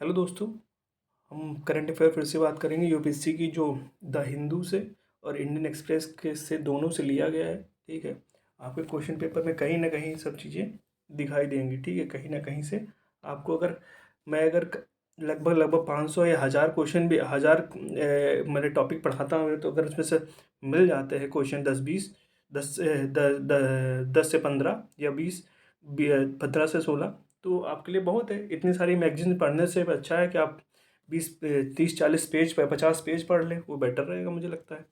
Hello दोस्तों। हम current affair फिर से बात करेंगे यूपीएससी की, जो द हिंदू से और इंडियन एक्सप्रेस के से दोनों से लिया गया है। ठीक है, आपके क्वेश्चन पेपर में कहीं ना कहीं सब चीज़ें दिखाई देंगी। ठीक है, कहीं ना कहीं से आपको अगर मैं अगर लगभग लगभग 500 या 1000 क्वेश्चन भी 1000 मेरे टॉपिक पढ़ाता हूँ, तो अगर उसमें से मिल जाते हैं क्वेश्चन 10-20, 10 से 15 या 15 से 16, तो आपके लिए बहुत है। इतनी सारी मैगजीन पढ़ने से अच्छा है कि आप 20 30 40 पेज 50 पेज पढ़ लें, वो बेटर रहेगा मुझे लगता है।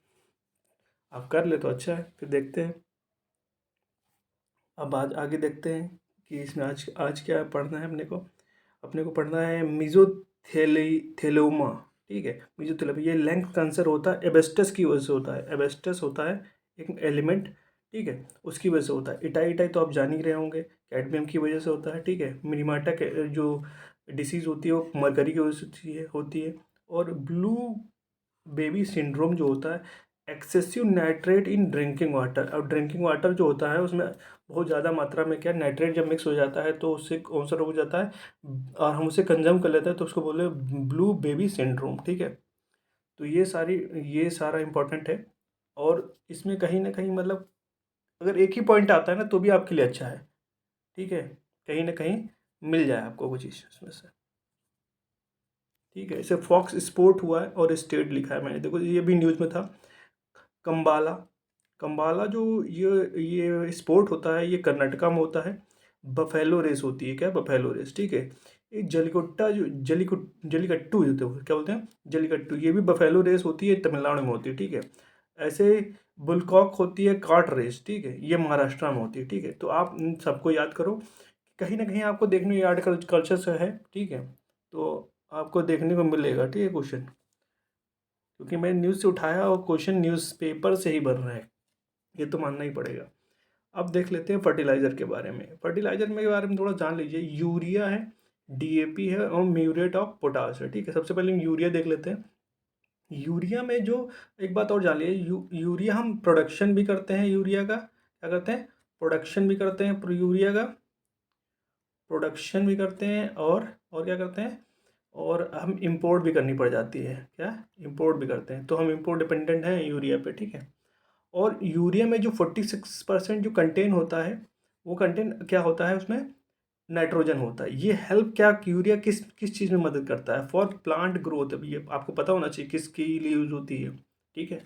आप कर ले तो अच्छा है। फिर देखते हैं, अब आज आगे देखते हैं कि इसमें आज आज क्या पढ़ना है अपने को पढ़ना है मीजोथेलियोमा। ठीक है, मीजोथेलियोमा ये लेंथ कैंसर होता है, एबेस्टस की वजह से होता है। एबेस्टस होता है एक एलिमेंट, ठीक है, उसकी वजह से होता है। इटाई इटाई तो आप जान ही रहे होंगे, कैडमियम की वजह से होता है। ठीक है, मिनीमाटा के जो डिसीज़ होती है वो मरकरी की वजह से होती है। और ब्लू बेबी सिंड्रोम जो होता है, excessive nitrate in drinking water. अब ड्रिंकिंग वाटर जो होता है उसमें बहुत ज़्यादा मात्रा में क्या नाइट्रेट जब मिक्स हो जाता है तो उससे कौन सा रोग हो जाता है, और हम उसे कंज्यूम कर लेते हैं तो उसको बोले ब्लू बेबी सिंड्रोम। ठीक है, तो ये सारा इम्पोर्टेंट है। और इसमें कहीं ना कहीं मतलब अगर एक ही पॉइंट आता है ना तो भी आपके लिए अच्छा है। ठीक है, कहीं ना कहीं मिल जाए आपको कुछ चीज़ उसमें से। ठीक है, इसे फॉक्स स्पोर्ट हुआ है और स्टेट लिखा है मैंने, देखो ये भी न्यूज़ में था। कंबाला, कंबाला जो ये स्पोर्ट होता है, ये कर्नाटका में होता है। बफेलो रेस होती है, क्या बफेलो रेस। ठीक है, एक जलीकोट्टा जो जलीकट्टू जो क्या बोलते हैं, जलीकट्टू, ये भी बफेलो रेस होती है, तमिलनाडु में होती है। ठीक है, ऐसे बुलकॉक होती है कार्ट रेस। ठीक है, ये महाराष्ट्र में होती है। ठीक है, तो आप इन सबको याद करो, कहीं ना कहीं आपको देखने में आर्ट कल्चर से है। ठीक है, तो आपको देखने को मिलेगा। ठीक है, क्वेश्चन, क्योंकि मैंने न्यूज़ से उठाया और क्वेश्चन न्यूज़पेपर से ही बन रहा है, ये तो मानना ही पड़ेगा। अब देख लेते हैं फर्टिलाइज़र के बारे में। फर्टिलाइज़र में के बारे में थोड़ा जान लीजिए। यूरिया है, डीएपी है और म्यूरेट ऑफ पोटाश है। ठीक है, सबसे पहले हम यूरिया देख लेते हैं। यूरिया में जो एक बात और जान लीजिए, यूरिया हम प्रोडक्शन भी करते हैं। यूरिया का क्या करते हैं, प्रोडक्शन भी करते हैं। यूरिया का प्रोडक्शन भी करते हैं और क्या करते हैं, और हम इंपोर्ट भी करनी पड़ जाती है। क्या, इंपोर्ट भी करते हैं, तो हम इंपोर्ट डिपेंडेंट हैं यूरिया पे। ठीक है, और यूरिया में जो 46% जो कंटेन होता है, वो कंटेन क्या होता है उसमें, नाइट्रोजन होता है। ये हेल्प क्या, यूरिया किस किस चीज़ में मदद करता है, फॉर प्लांट ग्रोथ। अभी ये आपको पता होना चाहिए किसके लिए यूज़ होती है। ठीक है,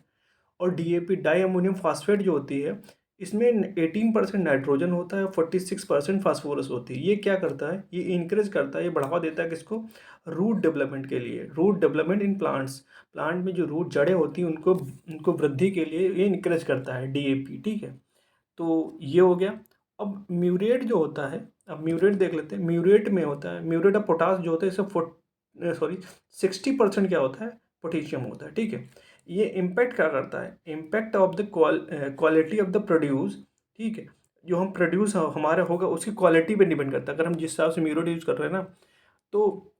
और डीएपी डाई अमोनियम फास्फेट जो होती है, इसमें 18% नाइट्रोजन होता है, 46% फास्फोरस होती है। ये क्या करता है, ये इंकरेज करता है, ये बढ़ावा देता है किसको, रूट डेवलपमेंट के लिए। Root development in plants, plant में जो रूट जड़ें होती हैं उनको उनको वृद्धि के लिए ये इंकरेज करता है डीएपी। ठीक है, तो ये हो गया। अब म्यूरेट जो होता है, अब म्यूरेट देख लेते हैं। म्यूरेट में होता है, म्यूरेट ऑफ पोटास जो होता है, इससे 60% क्या होता है, पोटेशियम होता है। ठीक है, ये इम्पैक्ट क्या करता है, impact of the quality of the produce. ठीक है, जो हम प्रोड्यूस हमारा होगा उसकी क्वालिटी पे डिपेंड करता है। अगर हम जिस हिसाब से म्यूरेट यूज़ कर रहे हैं ना, तो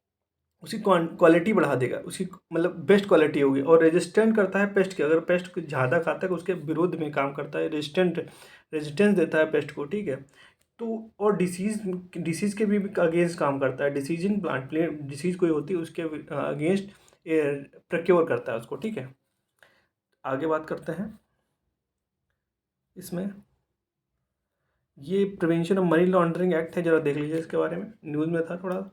उसकी क्वालिटी बढ़ा देगा, उसकी मतलब बेस्ट क्वालिटी होगी। और रेजिस्टेंट करता है पेस्ट के, अगर पेस्ट को ज़्यादा खाता है उसके विरोध में काम करता है, रेजिस्टेंस देता है पेस्ट को। ठीक है, तो और डिसीज़ डिसीज़ के भी अगेंस्ट काम करता है। डिसीज इन प्लांट डिसीज़ कोई होती है उसके अगेंस्ट प्रक्योर करता है उसको। ठीक है, आगे बात करते हैं इसमें। ये prevention of money laundering act है, जरा देख लीजिए इसके बारे में, न्यूज़ में था, थोड़ा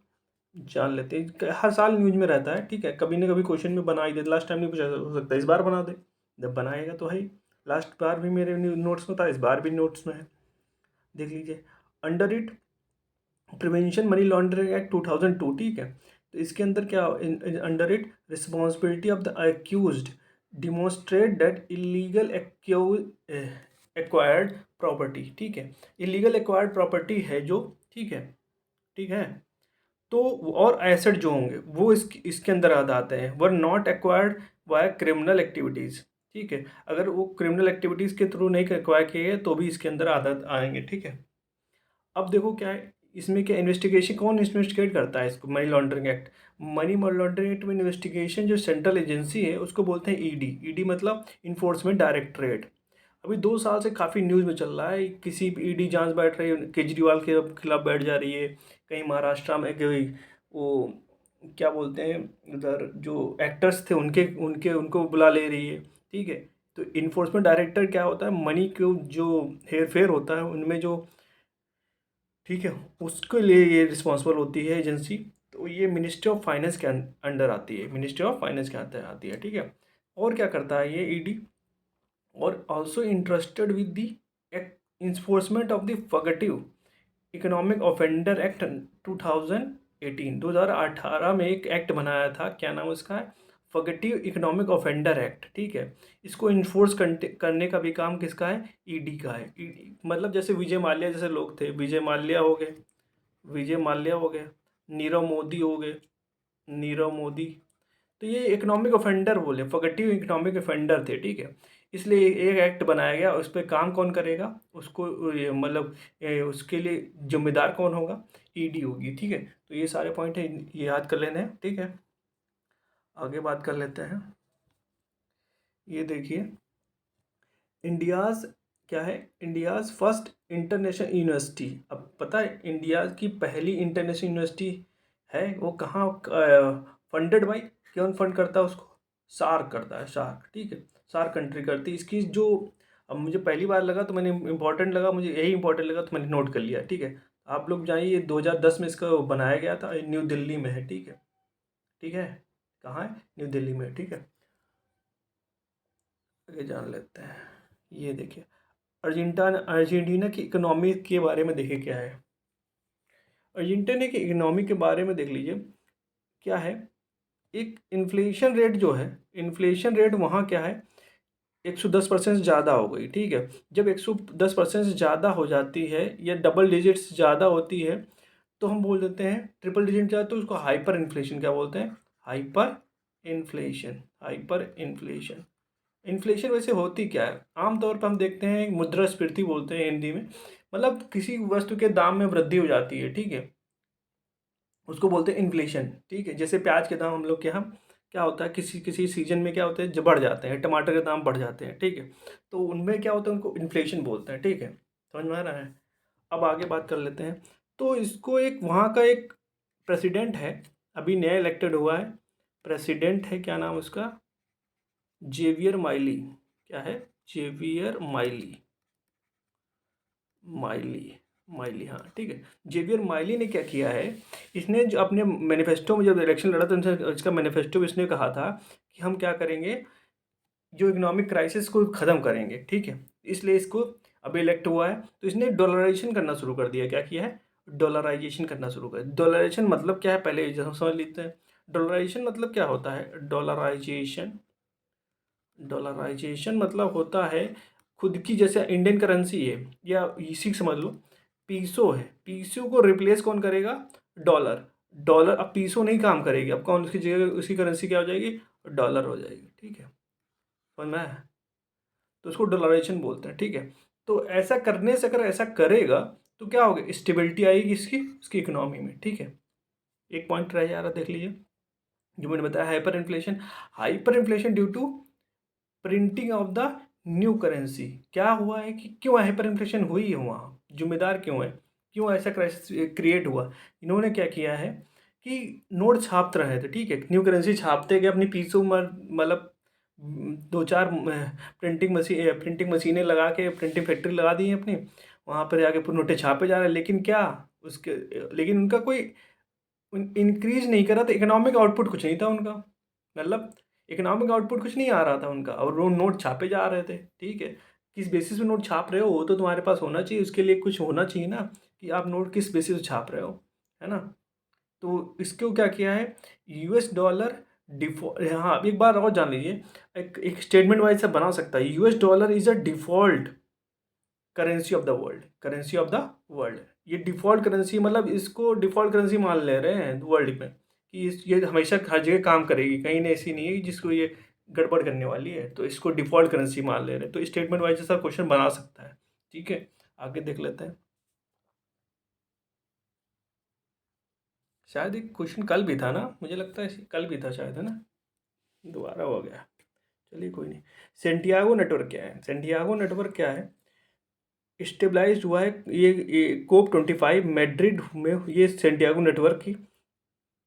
जान लेते हैं। हर साल न्यूज में रहता है। ठीक है, कभी ना कभी क्वेश्चन में बना ही दे, लास्ट टाइम नहीं पूछा, हो सकता है इस बार बना दे। जब बनाएगा तो है ही। लास्ट बार भी मेरे नोट्स में था, इस बार भी नोट्स में है, देख लीजिए। Under it prevention money laundering act 2002। ठीक है, तो इसके अंदर क्या, under it responsibility of the accused demonstrate that illegal acquired property. ठीक है, इलीगल एक्वायर्ड प्रॉपर्टी है जो, ठीक है, ठीक है, तो और एसेट जो होंगे वो इसके अंदर आ आते हैं, were not acquired by criminal activities. ठीक है, अगर वो क्रिमिनल एक्टिविटीज़ के थ्रू नहीं एक्वायर किए गए तो भी इसके अंदर आदत आएंगे। ठीक है, अब देखो क्या है इसमें, क्या इन्वेस्टिगेशन कौन इन्वेस्टिगेट करता है इसको, money laundering act. Money laundering act में इन्वेस्टिगेशन जो सेंट्रल एजेंसी है उसको बोलते हैं ईडी। ईडी मतलब इन्फोर्समेंट डायरेक्टरेट। अभी 2 साल से काफ़ी न्यूज़ में चल रहा है, किसी ईडी जांच बैठ रही है, केजरीवाल के खिलाफ बैठ जा रही है, कहीं महाराष्ट्र में कोई वो क्या बोलते हैं, उधर जो एक्टर्स थे उनके उनके उनको बुला ले रही है, ठीक है। तो इन्फोर्समेंट डायरेक्टर क्या होता है, मनी को जो हेर फेर होता है उनमें जो, ठीक है, उसके लिए ये रिस्पॉन्सिबल होती है एजेंसी। तो ये मिनिस्ट्री ऑफ फाइनेंस के अंडर आती है, मिनिस्ट्री ऑफ फाइनेंस के अंदर आती है, ठीक है। और क्या करता है ये ईडी, और also interested with the enforcement of the fugitive economic offender act 2018, 2018 में एक एक्ट बनाया था, क्या नाम उसका है, फगटिव इकोनॉमिक ऑफेंडर एक्ट, ठीक है। इसको इन्फोर्स करने का भी काम किसका है, ईडी का है। ईडी मतलब जैसे विजय माल्या जैसे लोग थे, विजय माल्या हो गए, विजय माल्या हो गए, नीरव मोदी हो गए, नीरव मोदी। तो ये इकोनॉमिक ऑफेंडर बोले, फगटिव इकोनॉमिक ऑफेंडर थे, ठीक है। इसलिए एक एक्ट बनाया गया, उस पर काम कौन करेगा उसको, मतलब उसके लिए जिम्मेदार कौन होगा, ईडी होगी, ठीक है। तो ये सारे पॉइंट है, ये याद कर लेने हैं, ठीक है। आगे बात कर लेते हैं। ये देखिए, इंडियाज़ क्या है, इंडियाज़ फर्स्ट इंटरनेशनल यूनिवर्सिटी। अब पता है इंडिया की पहली इंटरनेशनल यूनिवर्सिटी है वो कहाँ, फंडेड बाई, कौन फंड करता है उसको, सार्क करता है, सार्क, ठीक है। सार्क कंट्री करती है इसकी जो, अब मुझे पहली बार लगा तो मैंने इंपॉर्टेंट लगा, मुझे यही इंपॉर्टेंट लगा तो मैंने नोट कर लिया, ठीक है। आप लोग जाइए, 2010 में इसका बनाया गया था, न्यू दिल्ली में है, ठीक है, ठीक है। कहाँ है, न्यू दिल्ली में, ठीक है। आगे जान लेते हैं। ये देखिए, अर्जेंटीना, अर्जेंटीना की इकोनॉमी के बारे में देखिए क्या है। अर्जेंटीना की इकोनॉमी के बारे में देख लीजिए क्या है। एक इन्फ्लेशन रेट जो है, इन्फ्लेशन रेट वहाँ क्या है, 110% से ज़्यादा हो गई, ठीक है। जब 110% से ज़्यादा हो जाती है या डबल डिजिट से ज़्यादा होती है तो हम बोल देते हैं, ट्रिपल डिजिट जाए तो उसको हाइपर इन्फ्लेशन क्या बोलते हैं, hyper inflation, hyper inflation. Inflation वैसे होती क्या है, आमतौर पर हम देखते हैं मुद्रास्फीति बोलते हैं हिंदी में, मतलब किसी वस्तु के दाम में वृद्धि हो जाती है, ठीक है, उसको बोलते हैं इन्फ्लेशन, ठीक है। जैसे प्याज के दाम हम लोग के यहाँ क्या होता है, किसी किसी सीजन में क्या होता है, जब बढ़ जाते हैं, टमाटर के दाम बढ़ जाते हैं, ठीक है। तो उनमें क्या होता है, उनको इन्फ्लेशन बोलते हैं, ठीक है। समझ में आ रहा है। अब आगे बात कर लेते हैं। तो इसको एक वहाँ का एक प्रेसिडेंट है, अभी नया इलेक्टेड हुआ है, प्रेसिडेंट है, क्या नाम उसका, जेवियर माइली, क्या है, जेवियर माइली, माइली, माइली, हाँ, ठीक है। जेवियर माइली ने क्या किया है, इसने जो अपने मैनिफेस्टो में जब इलेक्शन लड़ा तो इसका मैनिफेस्टो में इसने कहा था कि हम क्या करेंगे, जो इकोनॉमिक क्राइसिस को ख़त्म करेंगे, ठीक है। इसलिए इसको अभी इलेक्ट हुआ है तो इसने डॉलराइजेशन करना शुरू कर दिया, क्या किया है, डॉलराइजेशन करना शुरू कर। डॉलराइजेशन मतलब क्या है, पहले जब समझ लेते हैं। डॉलराइजेशन मतलब क्या होता है, डॉलराइजेशन, डॉलराइजेशन मतलब होता है खुद की, जैसे इंडियन करेंसी है या इसी समझ लो, पीसो है, पीसो को रिप्लेस कौन करेगा, डॉलर। डॉलर अब पीसो नहीं काम करेगी, अब कौन उसकी जगह, उसकी करेंसी क्या हो जाएगी, डॉलर हो जाएगी, ठीक है। समझ में आया? तो उसको डॉलराइजेशन बोलते हैं, ठीक है। तो ऐसा करने से, अगर ऐसा करेगा तो क्या होगा, स्टेबिलिटी आएगी इसकी, उसकी इकोनॉमी में, ठीक है। एक पॉइंट रह जा रहा, देख लीजिए जो मैंने बताया, hyper inflation. Hyper inflation due to printing of the new currency. क्या हुआ है कि क्यों हाइपर इन्फ्लेशन हुई है वहाँ, जिम्मेदार क्यों है, क्यों ऐसा क्राइसिस क्रिएट हुआ। इन्होंने क्या किया है कि नोट छापते रहे थे, ठीक है, न्यू करेंसी छापते गए, अपनी पीसों मतलब दो चार प्रिंटिंग मशीनें लगा के प्रिंटिंग फैक्ट्री लगा दी है अपनी, वहाँ पर आके पूरे नोटें छापे जा रहे हैं, लेकिन क्या उसके, लेकिन उनका कोई इंक्रीज नहीं करा था, इकोनॉमिक आउटपुट कुछ नहीं था उनका, मतलब इकोनॉमिक आउटपुट कुछ नहीं आ रहा था उनका, और वो नोट छापे जा रहे थे, ठीक है। किस बेसिस पे नोट छाप रहे हो वो तो तुम्हारे पास होना चाहिए, उसके लिए कुछ होना चाहिए ना, कि आप नोट किस बेसिस पे छाप रहे हो, है ना। तो इसको क्या किया है, यूएस डॉलर डिफॉल्ट, हाँ एक बार और जान लीजिए, एक स्टेटमेंट वाइज से बना सकता है, US dollar is a default currency of the world, currency of the world. ये डिफ़ॉल्ट करेंसी मतलब इसको डिफ़ॉल्ट करेंसी मान ले रहे हैं वर्ल्ड में, कि ये हमेशा हर जगह काम करेगी, कहीं नहीं ऐसी नहीं है कि जिसको ये गड़बड़ करने वाली है, तो इसको डिफ़ॉल्ट करेंसी मान ले रहे हैं। तो स्टेटमेंट वाइज ऐसा क्वेश्चन बना सकता है, ठीक है। आगे देख लेते हैं। शायद एक क्वेश्चन कल भी था ना, मुझे लगता है कल भी था शायद, है ना, दोबारा हो गया। चलिए कोई नहीं। सेंटियागो नेटवर्क क्या है, सेंटियागो नेटवर्क क्या है, स्टेबलाइज्ड हुआ है ये COP25 मैड्रिड में, ये सेंटियागो नेटवर्क की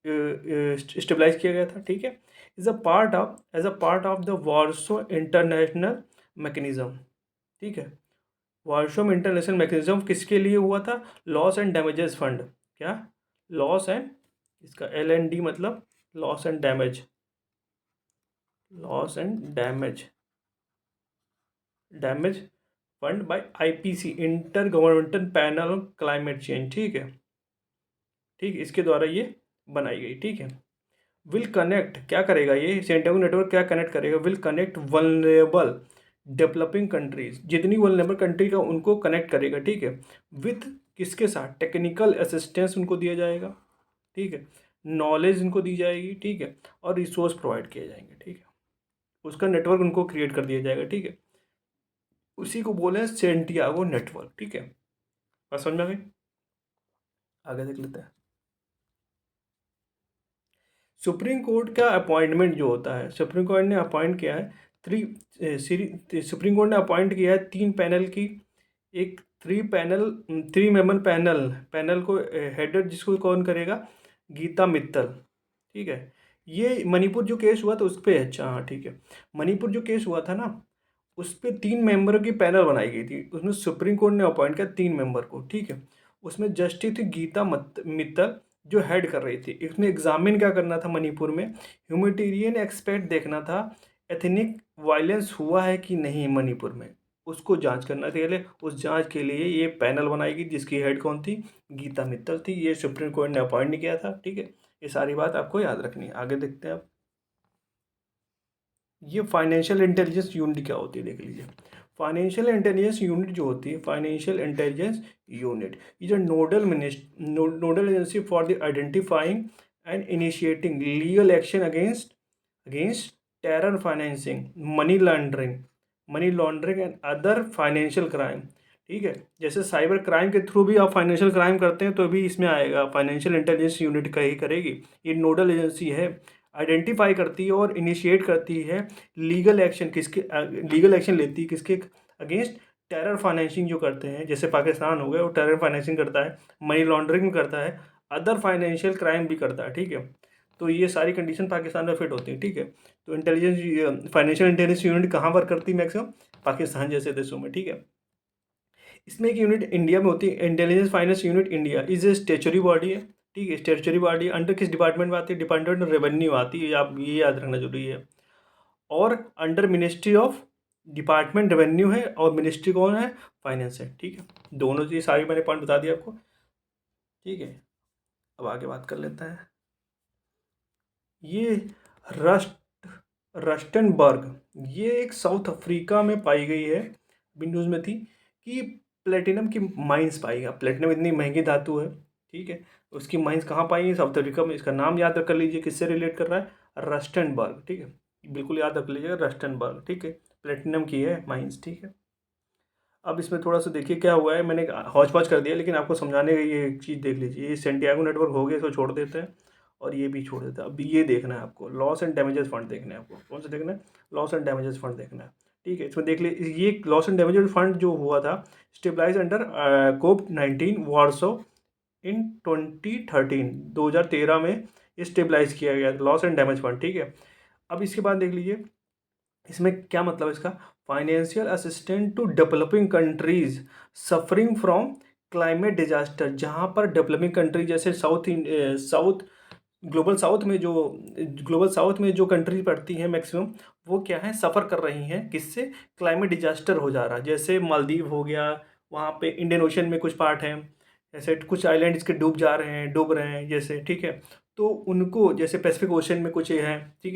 स्टेबलाइज किया गया था, ठीक है। Is a part of as a part of the Warsaw international mechanism, ठीक है। वार्सो इंटरनेशनल मैकेनिज्म किसके लिए हुआ था? Loss and damages fund. क्या? लॉस एंड, इसका LND मतलब loss and damage, loss and damage fund by IPC, inter governmental panel on climate change, ठीक है। ठीक, इसके द्वारा ये बनाई गई, ठीक है। विल कनेक्ट, क्या करेगा ये सेंटियागो नेटवर्क, क्या कनेक्ट करेगा? Will connect vulnerable developing countries, जितनी वल्नरेबल कंट्री का उनको कनेक्ट करेगा, ठीक है। विथ किसके साथ? टेक्निकल असिस्टेंस उनको दिया जाएगा, ठीक है। नॉलेज उनको दी जाएगी, ठीक है। और रिसोर्स प्रोवाइड किए जाएंगे, ठीक है। उसका नेटवर्क उनको क्रिएट कर दिया जाएगा, ठीक है। उसी को बोले हैं सेंटियागो नेटवर्क, ठीक है। बात समझ में आ गई? आगे देख लेते हैं। सुप्रीम कोर्ट का अपॉइंटमेंट जो होता है, सुप्रीम कोर्ट ने अपॉइंट किया है सुप्रीम कोर्ट ने अपॉइंट किया है 3 पैनल की, एक 3 मेंबर पैनल को हेडर, जिसको कौन करेगा? गीता मित्तल, ठीक है। ये मणिपुर जो केस हुआ था उस पर, अच्छा हाँ ठीक है। मणिपुर जो केस हुआ था ना, उस पर 3 मेंबरों की पैनल बनाई गई थी, उसमें सुप्रीम कोर्ट ने अपॉइंट किया 3 मेंबर को, ठीक है। उसमें जस्टिस थी गीता मित्तल जो हेड कर रही थी। इसमें एग्जामिन क्या करना था? मणिपुर में ह्यूमैनिटेरियन एक्सपेक्ट देखना था, एथनिक वायलेंस हुआ है कि नहीं मणिपुर में, उसको जांच करना था। पहले उस जांच के लिए ये पैनल बनाई गई, जिसकी हेड कौन थी? गीता मित्तल थी। ये सुप्रीम कोर्ट ने अपॉइंट नहीं किया था, ठीक है। ये सारी बात आपको याद रखनी है। आगे देखते हैं आप। ये फाइनेंशियल इंटेलिजेंस यूनिट क्या होती है, देख लीजिए। फाइनेंशियल इंटेलिजेंस यूनिट जो होती है, financial intelligence unit is a nodal agency for the identifying and initiating legal action against terror financing, money laundering and other financial crime, ठीक है। जैसे साइबर क्राइम के थ्रू भी आप फाइनेंशियल क्राइम करते हैं तो भी इसमें आएगा, फाइनेंशियल इंटेलिजेंस यूनिट का ही करेगी। ये नोडल एजेंसी है, आइडेंटिफाई करती है और इनिशिएट करती है लीगल एक्शन लेती है किसके अगेंस्ट? टेरर फाइनेंसिंग जो करते हैं, जैसे पाकिस्तान हो गया, वो टेरर फाइनेंसिंग करता है, मनी लॉन्ड्रिंग करता है, अदर फाइनेंशियल क्राइम भी करता है, ठीक है। तो ये सारी कंडीशन पाकिस्तान में फिट होती है, ठीक है। तो फाइनेंशियल इंटेलिजेंस यूनिट कहाँ वर्क करती है? मैक्सिमम पाकिस्तान जैसे देशों में, ठीक है। इसमें एक यूनिट इंडिया में होती है, intelligence finance unit India is a statutory body है, ठीक है। स्टेचुरी बॉडी अंडर किस डिपार्टमेंट में आती है? डिपार्टमेंट ऑफ रेवेन्यू आती है, आप ये याद रखना जरूरी है। और under ministry of, department revenue है और मिनिस्ट्री कौन है? फाइनेंस है, ठीक है। दोनों चीज सारी मैंने पॉइंट बता दिया आपको, ठीक है। अब आगे बात कर लेते हैं। ये रस्ट रस्टनबर्ग, ये एक साउथ अफ्रीका में पाई गई है, विंडोज में थी, कि प्लेटिनम की माइंस पाई गई। प्लेटिनम इतनी महंगी धातु है, ठीक है। उसकी माइंस कहाँ पाई है? साउथ अफ्रीका में। इसका नाम याद कर लीजिए, किससे रिलेट कर रहा है? रस्टनबर्ग, ठीक है। बिल्कुल याद रख लीजिएगा, रस्टनबर्ग, ठीक है। प्लेटिनम की है माइंस, ठीक है। अब इसमें थोड़ा सा देखिए क्या हुआ है, मैंने हौच पौच कर दिया, लेकिन आपको समझाने का ये एक चीज़ देख लीजिए। ये सेंटियागो नेटवर्क हो गया, इसको छोड़ देते हैं, और ये भी छोड़ देते हैं। अब ये देखना है आपको, लॉस एंड डैमेजेस फंड देखना है आपको। कौन सा देखना है? लॉस एंड डैमेजेस फंड देखना है, ठीक है। इसमें देख लीजिए, ये लॉस एंड डैमेजेस फंड जो हुआ था, स्टेबलाइज अंडर कोप-19 वार्सो इन 2013, 2013 में ये स्टेबलाइज किया गया लॉस एंड डैमेज फंड, ठीक है। अब इसके बाद देख लीजिए, इसमें क्या मतलब है इसका? Financial assistant to developing countries suffering from climate disaster, जहाँ पर डेवलपिंग कंट्री जैसे साउथ ग्लोबल साउथ में जो कंट्री पड़ती हैं मैक्सिमम, वो क्या है? सफ़र कर रही हैं किससे? क्लाइमेट डिजास्टर हो जा रहा है। जैसे मालदीव हो गया, वहाँ पे इंडियन ओशन में कुछ पार्ट हैं, जैसे कुछ आइलैंड इसके डूब रहे हैं जैसे, ठीक है। तो उनको, जैसे पैसिफिक ओशन में कुछ ये हैं, ठीक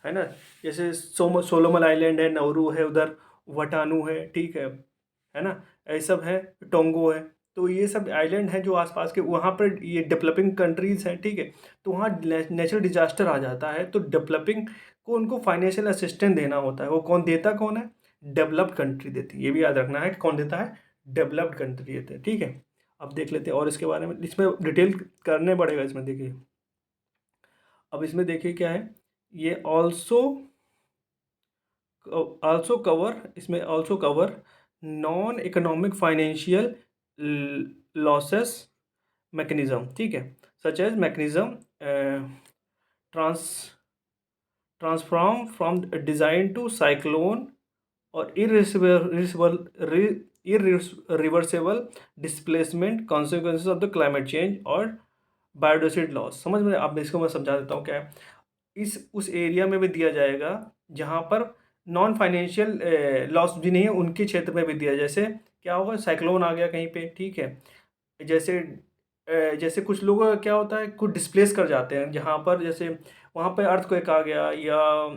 है ना। जैसे सोलोमन आइलैंड है, नाउरू है उधर, वटानू है, ठीक है ना। ये सब है, टोंगो है। तो ये सब आइलैंड हैं जो आसपास के, वहाँ पर ये डेवलपिंग कंट्रीज हैं, ठीक है। तो वहाँ नेचुरल डिजास्टर आ जाता है, तो डेवलपिंग को उनको फाइनेंशियल असिस्टेंस देना होता है। वो कौन देता, कौन है? डेवलप्ड कंट्री देती है। ये भी याद रखना है कि कौन देता है? डेवलप्ड कंट्री देते हैं, ठीक है। अब देख लेते हैं और इसके बारे में, इसमें डिटेल करने पड़ेगा इसमें, देखिए। अब इसमें देखिए क्या है, ये also cover non economic financial losses mechanism, ठीक है, such as mechanism trans transform from design to cyclone और irreversible displacement consequences of the climate change और बायोडाइवर्सिटी लॉस। समझ में, अब इसको मैं समझा देता हूँ क्या है। इस उस एरिया में भी दिया जाएगा जहाँ पर नॉन फाइनेंशियल लॉस भी नहीं है, उनके क्षेत्र में भी दिया, जैसे क्या होगा, साइक्लोन आ गया कहीं पे, ठीक है, जैसे जैसे कुछ लोगों का क्या होता है, कुछ डिस्प्लेस कर जाते हैं जहाँ पर, जैसे वहाँ पे अर्थक्वेक आ गया या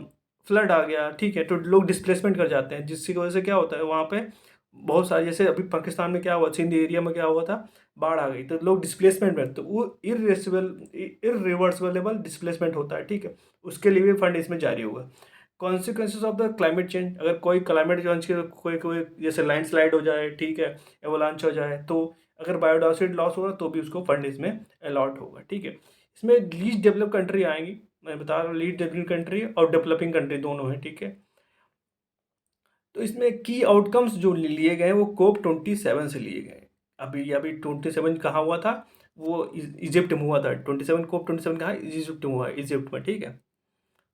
फ्लड आ गया, ठीक है, तो लोग डिस्प्लेसमेंट कर जाते हैं, जिसकी वजह से क्या होता है वहाँ पे बहुत सारे, जैसे अभी पाकिस्तान में क्या हुआ, सिंध एरिया में क्या हुआ था, बाढ़ आ गई, तो लोग डिस्प्लेसमेंट में, तो वो इरिवर्सिबल डिस्प्लेसमेंट होता है, ठीक है, उसके लिए भी फंड इसमें जारी होगा। Consequences of the climate change, अगर कोई क्लाइमेट चेंज के कोई कोई जैसे लैंडस्लाइड हो जाए, ठीक है, एवलांच हो जाए, तो अगर बायोडाइवर्सिटी लॉस होगा तो भी उसको फंड इसमें अलॉट होगा, ठीक है। इसमें लीस्ट डेवलप कंट्री आएंगी, मैं बता रहा हूँ, लीस्ट डेवलपिंग कंट्री और डेवलपिंग कंट्री दोनों हैं, ठीक है। तो इसमें की आउटकम्स जो लिए गए हैं वो COP27 से लिए गए हैं। अभी अभी 27 कहाँ हुआ था, वो इजिप्ट में हुआ था। 27 COP27 कहाँ, इजिप्ट में हुआ है, इजिप्ट में, ठीक है,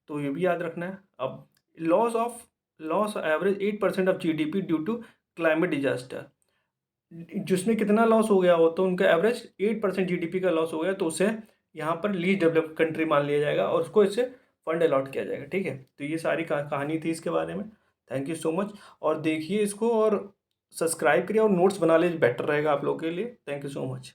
तो ये भी याद रखना है। अब loss average 8% of GDP due to climate disaster, जिसमें कितना लॉस हो गया हो, तो उनका एवरेज 8% GDP का लॉस हो गया, तो उसे यहाँ पर लीस्ट डेवलप कंट्री मान लिया जाएगा और उसको इससे फंड अलॉट किया जाएगा, ठीक है। तो ये सारी कहानी थी इसके बारे में। थैंक यू सो मच, और देखिए इसको और सब्सक्राइब करिए और नोट्स बना लीजिए, बेटर रहेगा आप लोगों के लिए। Thank you so much.